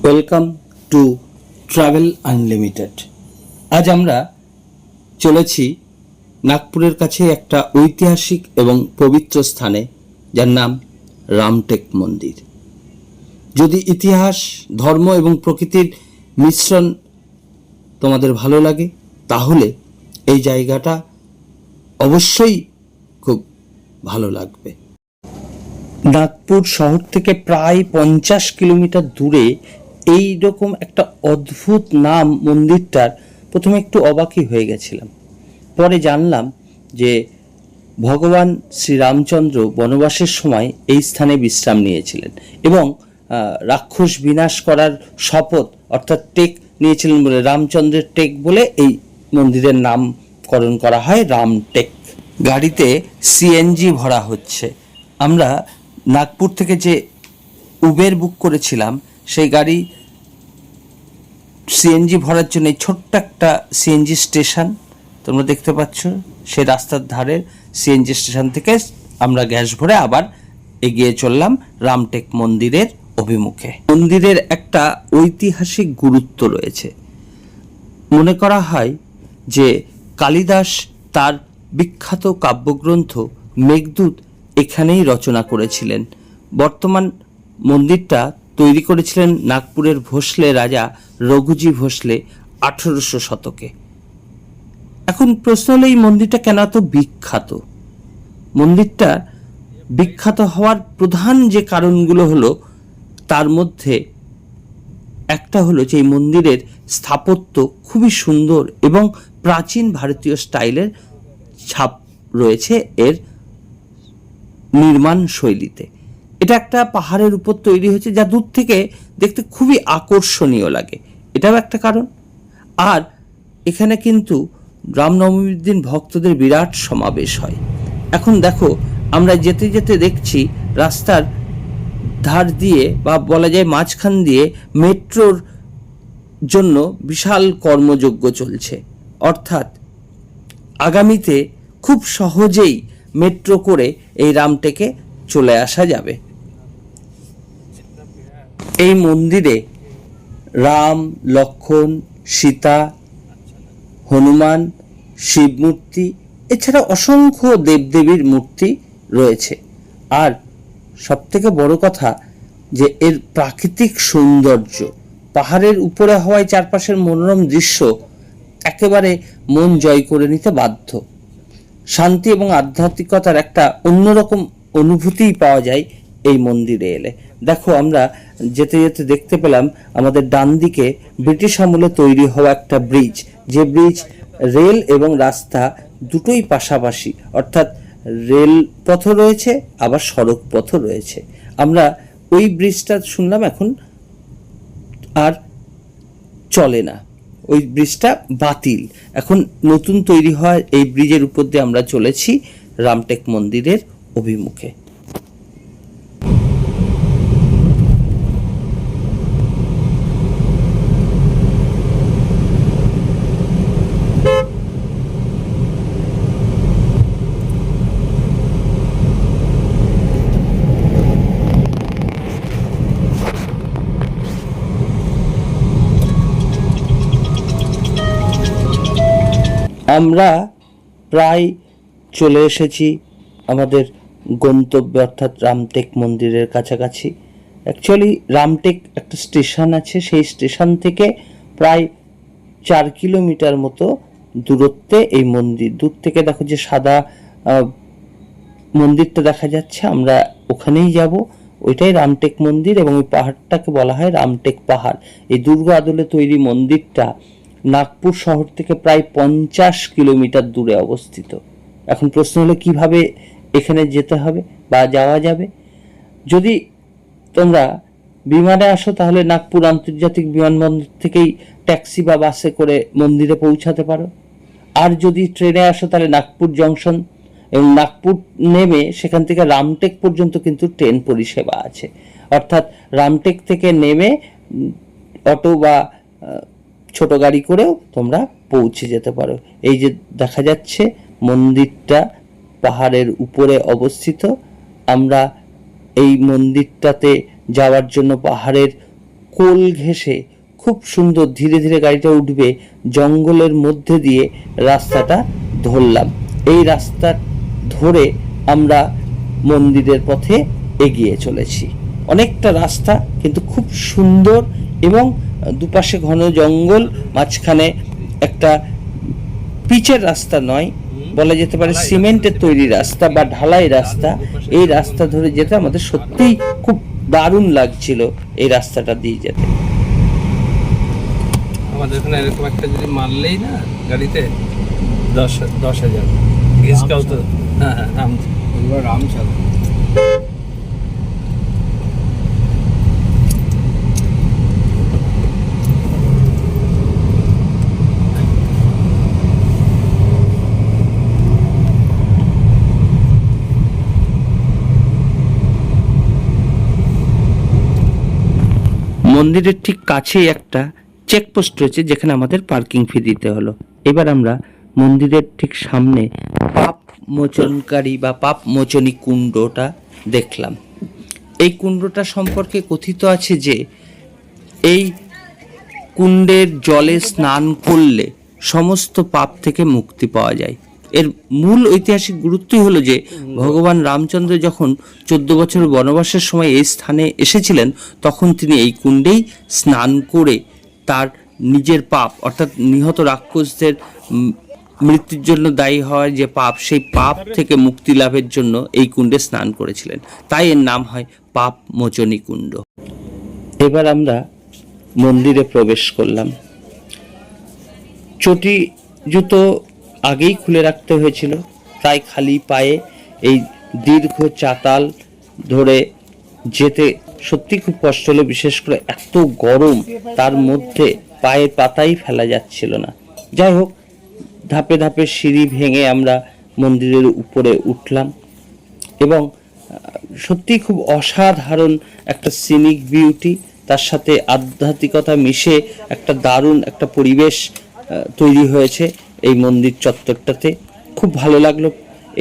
Welcome to travel unlimited. আজ আমরা চলেছি নাগপুরের কাছে একটা ঐতিহাসিক এবং পবিত্র স্থানে, যার নাম রামটেক মন্দির। যদি ইতিহাস, ধর্ম এবং প্রকৃতির মিশ্রণ তোমাদের ভালো লাগে, তাহলে এই জায়গাটা অবশ্যই খুব ভালো লাগবে। নাগপুর শহর থেকে প্রায় 50 কিলোমিটার দূরে এই রকম একটা অদ্ভুত নাম মন্দিরটার প্রথমে একটু অবাকই হয়ে গেছিলাম। পরে জানলাম যে ভগবান শ্রীরামচন্দ্র বনবাসের সময় এই স্থানে বিশ্রাম নিয়েছিলেন এবং রাক্ষস বিনাশ করার শপথ অর্থাৎ টেক নিয়েছিলেন বলে রামচন্দ্রের টেক বলে এই মন্দিরের নামকরণ করা হয় রামটেক। গাড়িতে সিএনজি ভরা হচ্ছে। আমরা নাগপুর থেকে যে উবের বুক করেছিলাম, সেই গাড়ি সিএনজি ভরার জন্য ছোট্ট একটা সিএনজি স্টেশন তোমরা দেখতে পাচ্ছ, সেই রাস্তার ধারের সিএনজি স্টেশন থেকে আমরা গ্যাস ভরে আবার এগিয়ে চললাম রামটেক মন্দিরের অভিমুখে। মন্দিরের একটা ঐতিহাসিক গুরুত্ব রয়েছে। মনে করা হয় যে কালিদাস তার বিখ্যাত কাব্যগ্রন্থ মেঘদূত এখানেই রচনা করেছিলেন। বর্তমান মন্দিরটা তৈরি করেছিলেন নাগপুরের ভোসলে রাজা রঘুজি ভোসলে 1800 শতকে। এখন প্রশ্ন হলো, এই মন্দিরটা কেন এত বিখ্যাত? মন্দিরটা বিখ্যাত হওয়ার প্রধান যে কারণগুলো হলো, তার মধ্যে একটা হলো যে এই মন্দিরের স্থাপত্য খুবই সুন্দর এবং প্রাচীন ভারতীয় স্টাইলের ছাপ রয়েছে এর নির্মাণ শৈলীতে। এটা একটা পাহাড়ের উপর তৈরি হয়েছে, যা দূর থেকে দেখতে খুবই আকর্ষণীয় লাগে, এটাও একটা কারণ। আর এখানে কিন্তু রামনবমীর দিন ভক্তদের বিরাট সমাবেশ হয়। এখন দেখো, আমরা যেতে যেতে দেখছি রাস্তার ধার দিয়ে বা বলা যায় মাঝখান দিয়ে মেট্রোর জন্য বিশাল কর্মযজ্ঞ চলছে। অর্থাৎ আগামীতে খুব সহজেই মেট্রো করে এই রামটেকে চলে আসা যাবে। এই মন্দিরে রাম, লক্ষ্মণ, সীতা, হনুমান, শিব মূর্তি এছাড়া অসংখ্য দেবদেবীর মূর্তি রয়েছে। আর সবথেকে বড় কথা যে এর প্রাকৃতিক সৌন্দর্য, পাহাড়ের উপরে হওয়ায় চারপাশের মনোরম দৃশ্য একেবারে মন জয় করে নিতে বাধ্য। শান্তি এবং আধ্যাত্মিকতার একটা অন্যরকম অনুভূতিই পাওয়া যায় এই মন্দিরে এলে। দেখো, আমরা যেতে যেতে দেখতে পেলাম আমাদের ডান দিকে ব্রিটিশ আমলে তৈরি হওয়া একটা ব্রিজ, যে ব্রিজ রেল এবং রাস্তা দুটোই পাশাপাশি, অর্থাৎ রেল পথও রয়েছে আবার সড়ক পথও রয়েছে। আমরা ওই ব্রিজটা শুনলাম এখন আর চলে না, ওই ব্রিজটা বাতিল। এখন নতুন তৈরি হওয়া এই ব্রিজের উপর দিয়ে আমরা চলেছি রামটেক মন্দিরের অভিমুখে। আমরা প্রায় চলে এসেছি আমাদের গন্তব্যে, অর্থাৎ রামটেক মন্দিরের কাছাকাছি। অ্যাকচুয়ালি রামটেক একটা স্টেশন আছে, সেই স্টেশন থেকে প্রায় 4 কিলোমিটার মতো দূরত্বে এই মন্দির। দূর থেকে দেখো যে সাদা মন্দিরটা দেখা যাচ্ছে, আমরা ওখানেই যাব। ওইটাই রামটেক মন্দির এবং ওই পাহাড়টাকে বলা হয় রামটেক পাহাড়। এই দুর্গ আদলে তৈরি মন্দিরটা নাগপুর শহর থেকে প্রায় 50 কিলোমিটার দূরে অবস্থিত। এখন প্রশ্ন হলো, কিভাবে এখানে যেতে হবে বা যাওয়া যাবে? যদি তোমরা বিমানে আসো তাহলে নাগপুর আন্তর্জাতিক বিমানবন্দর থেকেই ট্যাক্সি বা বাসে করে মন্দিরে পৌঁছাতে পারো। আর যদি ট্রেনে আসো তাহলে নাগপুর জংশন এবং নাগপুর নেমে সেখান থেকে রামটেক পর্যন্ত কিন্তু ট্রেন পরিষেবা আছে। অর্থাৎ রামটেক থেকে নেমে অটো বা ছোট গাড়ি করেও তোমরা পৌঁছে যেতে পারো। এই যে দেখা যাচ্ছে মন্দিরটা পাহাড়ের উপরে অবস্থিত। আমরা এই মন্দিরটাতে যাওয়ার জন্য পাহাড়ের কোল ঘেঁষে খুব সুন্দর ধীরে ধীরে গাড়িটা উঠবে, জঙ্গলের মধ্যে দিয়ে রাস্তাটা ধরলাম। এই রাস্তা ধরে আমরা মন্দিরের পথে এগিয়ে চলেছি। অনেকটা রাস্তা, কিন্তু খুব সুন্দর, এবং দুপাশে ঘন জঙ্গল, মাঝখানে একটা পিচের রাস্তা নয়, বলা যেতে পারে সিমেন্টের তৈরি রাস্তা বা ঢালাই রাস্তা। এই রাস্তা ধরে যেতে আমাদের সত্যিই খুব দারুণ লাগছিল এই রাস্তাটা দিয়ে যেতে। আমাদের এখানে এরকম একটা যদি মারলেই না গাড়িতে 10,000 ঘিসকাও তো। হ্যাঁ রামচাঁদ মন্দিরের ঠিক কাছেই একটা চেকপোস্ট রয়েছে, যেখানে আমাদের পার্কিং ফি দিতে হলো। এবার আমরা মন্দিরের ঠিক সামনে পাপ মোচনকারী বা পাপ মোচনী কুণ্ডটা দেখলাম। এই কুণ্ডটা সম্পর্কে কথিত আছে যে এই কুণ্ডের জলে স্নান করলে সমস্ত পাপ থেকে মুক্তি পাওয়া যায়। এর মূল ঐতিহাসিক গুরুত্বই হলো যে ভগবান রামচন্দ্র যখন 14 বছর বনবাসের সময় এই স্থানে এসেছিলেন, তখন তিনি এই কুণ্ডেই স্নান করে তার নিজের পাপ, অর্থাৎ নিহত রাক্ষসদের মৃত্যুর জন্য দায়ী হওয়ার যে পাপ, সেই পাপ থেকে মুক্তি লাভের জন্য এই কুণ্ডে স্নান করেছিলেন। তাই এর নাম হয় পাপ মোচনী কুণ্ড। এবার আমরা মন্দিরে প্রবেশ করলাম। চটি জুতো আগেই খুলে রাখতে হয়েছিল, প্রায় খালি পায়ে এই দীর্ঘ চাতাল ধরে যেতে সত্যি খুব কষ্ট হলো। বিশেষ করে এত গরম, তার মধ্যে পায়ের পাতাই ফেলা যাচ্ছিল না। যাই হোক, ধাপে ধাপে সিঁড়ি ভেঙে আমরা মন্দিরের উপরে উঠলাম, এবং সত্যি খুব অসাধারণ একটা সিনিক বিউটি, তার সাথে আধ্যাত্মিকতা মিশে একটা দারুণ একটা পরিবেশ তৈরি হয়েছে এই মন্দির চত্বরটাতে। খুব ভালো লাগলো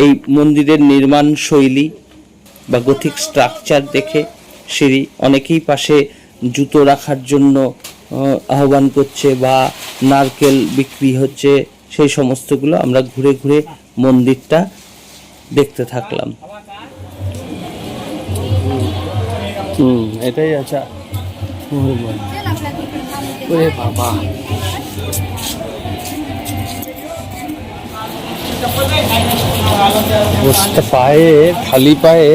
এই মন্দিরের নির্মাণ শৈলী বা গথিক স্ট্রাকচার দেখে। সিঁড়ি, অনেকেই পাশে জুতো রাখার জন্য আহ্বান করছে বা নারকেল বিক্রি হচ্ছে, সেই সমস্তগুলো আমরা ঘুরে ঘুরে মন্দিরটা দেখতে থাকলাম। এটাই আচ্ছা। ওরে বাবা, বসতে পায়ে, খালি পায়ে।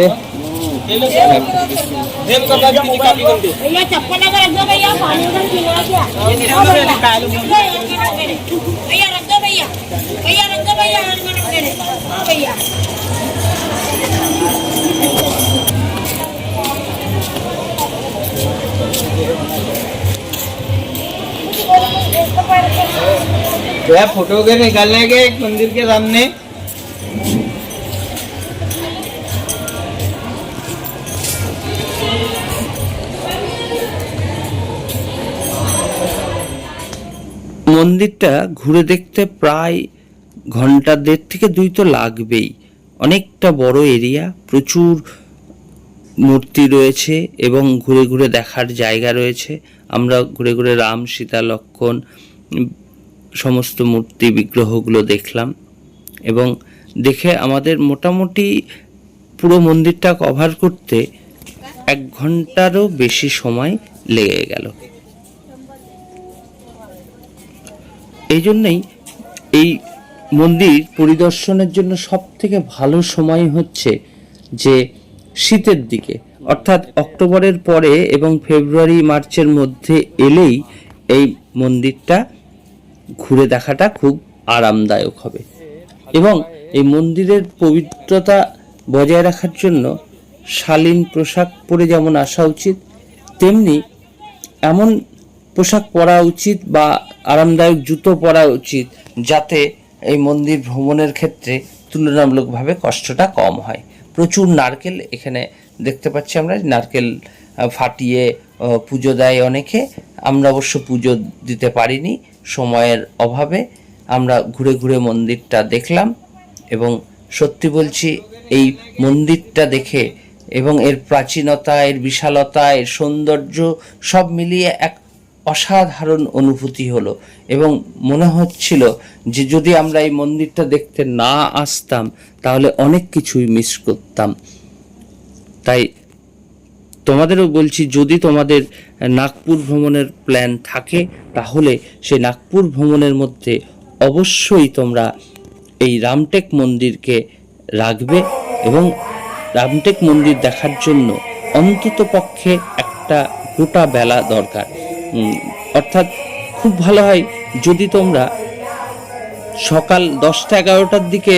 भैया चप्पल अगर रख दो भैया, पानी उधर पीने क्या भैया रख दो भैया, भैया रख दो भैया, भैया भैया फोटो के निकालने के एक मंदिर के सामने। মন্দিরটা ঘুরে দেখতে প্রায় ঘন্টা 1.5 থেকে 2 তো লাগবেই। অনেকটা বড় এরিয়া, প্রচুর মূর্তি রয়েছে এবং ঘুরে ঘুরে দেখার জায়গা রয়েছে। আমরা ঘুরে ঘুরে রাম, সীতা, লক্ষ্মণ সমস্ত মূর্তি বিগ্রহগুলো দেখলাম, এবং দেখে আমাদের মোটামুটি পুরো মন্দিরটা কভার করতে 1 ঘন্টারও বেশি সময় লেগে গেল। এই জন্যই এই মন্দির পরিদর্শনের জন্য সব থেকে ভালো সময় হচ্ছে যে শীতের দিকে, অর্থাৎ অক্টোবরের পরে এবং ফেব্রুয়ারি মার্চের মধ্যে এলেই এই মন্দিরটা ঘুরে দেখাটা খুব আরামদায়ক হবে। এবং এই মন্দিরের পবিত্রতা বজায় রাখার জন্য শালীন পোশাক পরে যেমন আসা উচিত, তেমনি এমন পোশাক পরা উচিত বা আরামদায়ক জুতো পরা উচিত, যাতে এই মন্দির ভ্রমণের ক্ষেত্রে তুলনামূলকভাবে কষ্টটা কম হয়। প্রচুর নারকেল এখানে দেখতে পাচ্ছি আমরা, নারকেল ফাটিয়ে পুজো দেয় অনেকে। আমরা অবশ্য পুজো দিতে পারিনি সময়ের অভাবে। আমরা ঘুরে ঘুরে মন্দিরটা দেখলাম, এবং সত্যি বলছি এই মন্দিরটা দেখে এবং এর প্রাচীনতা, এর বিশালতা, এর সৌন্দর্য সব মিলিয়ে এক অসাধারণ অনুভূতি হলো। এবং মনে হচ্ছিল যে যদি আমরা এই মন্দিরটা দেখতে না আসতাম তাহলে অনেক কিছুই মিস করতাম। তাই তোমাদেরও বলছি, যদি তোমাদের নাগপুর ভ্রমণের প্ল্যান থাকে তাহলে সেই নাগপুর ভ্রমণের মধ্যে অবশ্যই তোমরা এই রামটেক মন্দিরকে রাখবে এবং রামটেক মন্দির দেখার জন্য অন্তত পক্ষে একটা গোটা বেলা দরকার। অর্থাৎ খুব ভালো হয় যদি তোমরা সকাল 10টা-11টার দিকে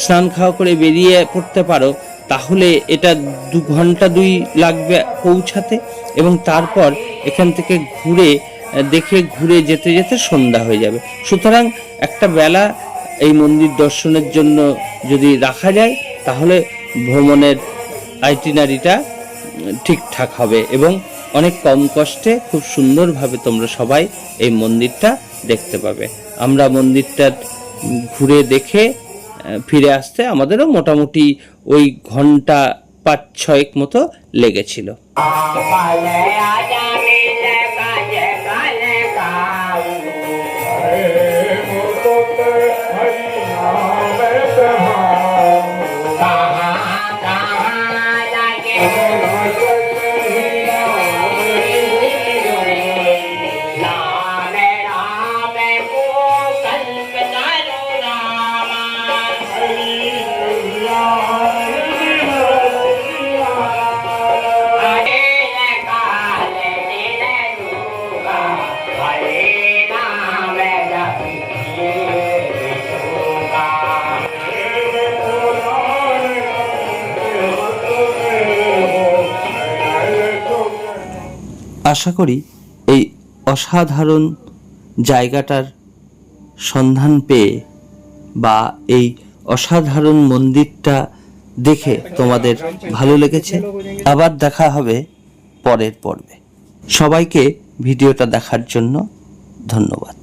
স্নান খাওয়া করে বেরিয়ে পড়তে পারো, তাহলে এটা 2 ঘন্টা লাগবে পৌঁছাতে, এবং তারপর এখান থেকে ঘুরে যেতে যেতে সন্ধ্যা হয়ে যাবে। সুতরাং একটা বেলা এই মন্দির দর্শনের জন্য যদি রাখা যায় তাহলে ভ্রমণের আইটিনারিটা ঠিকঠাক হবে এবং অনেক কম কষ্টে খুব সুন্দরভাবে তোমরা সবাই এই মন্দিরটা দেখতে পাবে। আমরা মন্দিরটা ঘুরে দেখে ফিরে আসতে আমাদেরও মোটামুটি ওই ঘন্টা 5-6 মতো লেগেছিল। আশা করি এই অসাধারণ জায়গাটার সন্ধান পেয়ে বা এই অসাধারণ মন্দিরটা দেখে তোমাদের ভালো লেগেছে। আবার দেখা হবে পরের পর্বে। সবাইকে ভিডিওটা দেখার জন্য ধন্যবাদ।